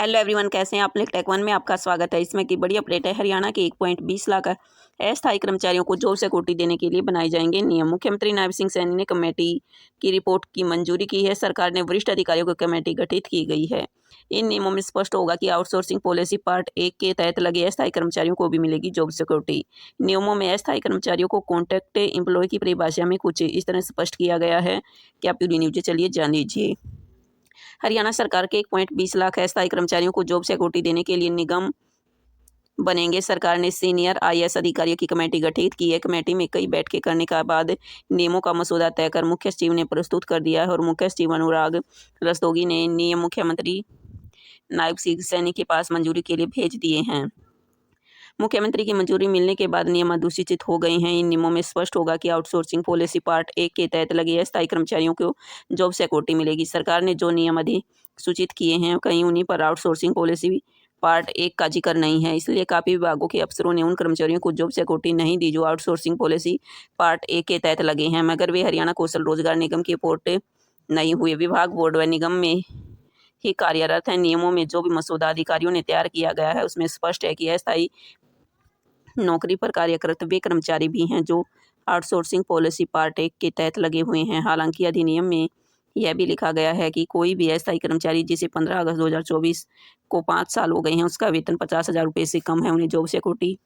Hello everyone, कैसे हैं आप लोग। टेक वन में आपका स्वागत है। इसमें की बड़ी अपडेट है। हरियाणा के 1.20 लाख अस्थायी कर्मचारियों को जॉब सिक्योरिटी देने के लिए बनाए जाएंगे नियम। मुख्यमंत्री नायब सिंह सैनी ने कमेटी की रिपोर्ट की मंजूरी की है। सरकार ने वरिष्ठ अधिकारियों की कमेटी गठित की गई है। इन नियमों में स्पष्ट होगा कि आउटसोर्सिंग पॉलिसी पार्ट 1 के तहत लगे अस्थायी कर्मचारियों को भी मिलेगी जॉब सिक्योरिटी। नियमों में अस्थायी कर्मचारियों को कॉन्ट्रैक्ट एम्प्लॉय की परिभाषा में कुछ इस तरह स्पष्ट किया गया है कि आप पूरी न्यूज चलिए जान लीजिए। हरियाणा सरकार के 1.20 लाख अस्थायी कर्मचारियों को जॉब सिक्योरिटी देने के लिए निगम बनेंगे। सरकार ने सीनियर आईएएस अधिकारियों की कमेटी गठित की है। कमेटी में कई बैठकें करने के बाद नियमों का मसौदा तय कर मुख्य सचिव ने प्रस्तुत कर दिया है और मुख्य सचिव अनुराग रस्तोगी ने नियम मुख्यमंत्री नायब सिंह सैनी के पास मंजूरी के लिए भेज दिए हैं। मुख्यमंत्री की मंजूरी मिलने के बाद नियम अधिसूचित हो गए हैं। इन नियमों में स्पष्ट होगा कि आउटसोर्सिंग पॉलिसी पार्ट 1 के तहत लगे अस्थायी कर्मचारियों को जॉब सिक्योरिटी मिलेगी। सरकार ने जो नियम अधिसूचित किए हैं कहीं उन्हीं पर आउटसोर्सिंग पॉलिसी पार्ट 1 का जिक्र नहीं है। इसलिए काफ़ी विभागों के अफसरों ने उन कर्मचारियों को जॉब सिक्योरिटी नहीं दी जो आउटसोर्सिंग पॉलिसी पार्ट 1 के तहत लगे हैं, मगर वे हरियाणा कौशल रोजगार निगम की रिपोर्ट नहीं हुए। विभाग, बोर्ड व निगम में ही कार्यरत हैं। नियमों में जो भी मसौदा अधिकारियों ने तैयार किया गया है उसमें स्पष्ट है कि अस्थायी नौकरी पर कार्यरत वे कर्मचारी भी हैं जो आउटसोर्सिंग पॉलिसी पार्ट 1 के तहत लगे हुए हैं। हालांकि अधिनियम में यह भी लिखा गया है कि कोई भी अस्थायी कर्मचारी जिसे 15 अगस्त 2024 को 5 साल हो गए हैं, उसका वेतन 50,000 रुपये से कम है, उन्हें जॉब सिक्योरिटी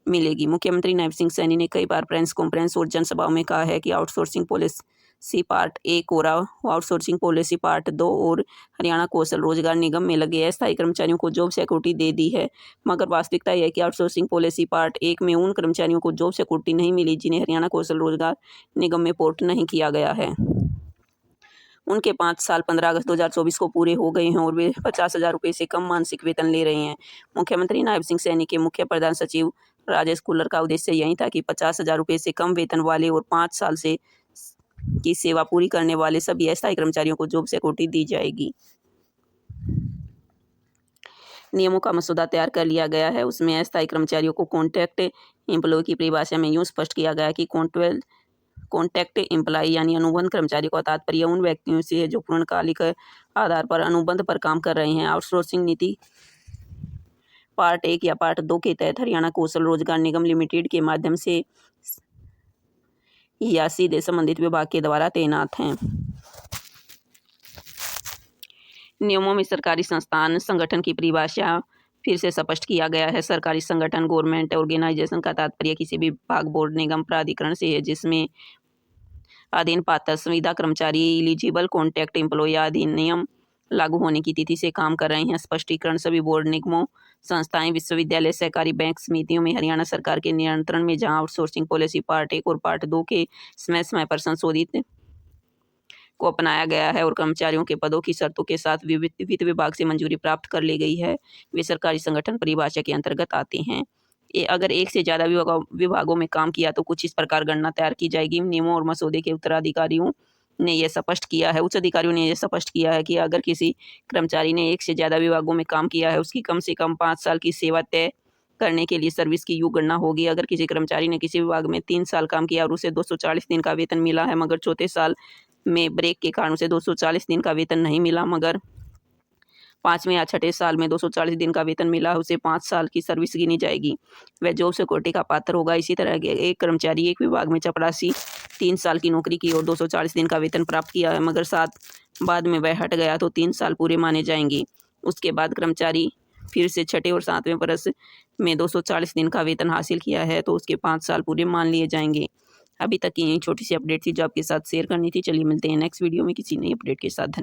मिलेगी। मुख्यमंत्री नायब सिंह सैनी ने कई बार प्रेस कॉन्फ्रेंस और जनसभाओं में कहा है कि आउटसोर्सिंग पॉलिसी पार्ट 1 और आउटसोर्सिंग पॉलिसी पार्ट 2 और हरियाणा कौशल रोजगार निगम में लगे अस्थायी कर्मचारियों को जॉब सिक्योरिटी दे दी है, मगर वास्तविकता यह है कि आउटसोर्सिंग पॉलिसी पार्ट 1 में उन कर्मचारियों को जॉब सिक्योरिटी नहीं मिली जिन्हें हरियाणा कौशल रोजगार निगम में पोर्ट नहीं किया गया है। उनके 5 साल 15 अगस्त 2024 को पूरे हो गए हैं और वे 50,000 रुपये से कम मासिक वेतन ले रहे हैं। मुख्यमंत्री नायब सिंह सैनी के मुख्य प्रधान सचिव राजेश कुल्लर का उद्देश्य यही था कि 50,000 रुपये से कम वेतन वाले और 5 साल से की सेवा पूरी करने वाले सभी अस्थायी कर्मचारियों को जॉब सिक्योरिटी दी जाएगी। नियमों का मसौदा तैयार कर लिया गया है। उसमें अस्थायी कर्मचारियों को कॉन्ट्रैक्ट एम्प्लॉय की परिभाषा में यूँ स्पष्ट किया गया कि कॉन्ट्रैक्ट एम्प्लॉय यानी अनुबंध कर्मचारी का तात्पर्य उन व्यक्तियों से है जो पूर्णकालिक आधार पर अनुबंध पर काम कर रहे हैं। आउटसोर्सिंग नीति पार्ट 1 या पार्ट 2 के तहत हरियाणा कौशल रोजगार निगम लिमिटेड के माध्यम से या सीधे संबंधित विभाग के द्वारा तैनात हैं। नियमों में सरकारी संस्थान संगठन की परिभाषा फिर से स्पष्ट किया गया है। सरकारी संगठन गवर्नमेंट ऑर्गेनाइजेशन का तात्पर्य किसी भी विभाग, बोर्ड, निगम, प्राधिकरण से है जिसमें अधीन पात्र संविदा कर्मचारी एलिजिबल कॉन्ट्रैक्ट एम्प्लॉय अधिनियम लागू होने की तिथि से काम कर रहे हैं। स्पष्टीकरण सभी बोर्ड, निगमों, संस्थाएं, विश्वविद्यालय, सहकारी बैंक समितियों में हरियाणा सरकार के नियंत्रण में जहां आउटसोर्सिंग पॉलिसी पार्ट 1 और पार्ट 2 के समय समय पर संशोधित को अपनाया गया है और कर्मचारियों के पदों की शर्तों के साथ वित्त विभाग से मंजूरी प्राप्त कर ली गई है, वे सरकारी संगठन परिभाषा के अंतर्गत आते हैं। अगर एक से ज़्यादा विभागों में काम किया तो कुछ इस प्रकार गणना तैयार की जाएगी। नियमों और मसौदे के उत्तराधिकारियों ने यह स्पष्ट किया है उच्च अधिकारियों ने यह स्पष्ट किया है कि अगर किसी कर्मचारी ने एक से ज़्यादा विभागों में काम किया है, उसकी कम से कम 5 साल की सेवा तय करने के लिए सर्विस की योग गणना होगी। अगर किसी कर्मचारी ने किसी विभाग में 3 साल काम किया और उसे 240 दिन का वेतन मिला है, मगर चौथे साल में ब्रेक के कारण उसे 240 दिन का वेतन नहीं मिला, मगर 5वें या 6ठे साल में 240 दिन का वेतन मिला, उसे 5 साल की सर्विस गिनी जाएगी, वह जॉब सिक्योरिटी का पात्र होगा। इसी तरह एक कर्मचारी एक विभाग में चपरासी 3 साल की नौकरी की और 240 दिन का वेतन प्राप्त किया है, मगर बाद में वह हट गया तो 3 साल पूरे माने जाएंगे। उसके बाद कर्मचारी फिर से 6ठे और 7वें वर्ष में 240 दिन का वेतन हासिल किया है तो उसके 5 साल पूरे मान लिए जाएंगे। अभी तक की यही छोटी सी अपडेट थी जो आपके साथ शेयर करनी थी। चलिए मिलते हैं नेक्स्ट वीडियो में किसी नई अपडेट के साथ। धन्यवाद।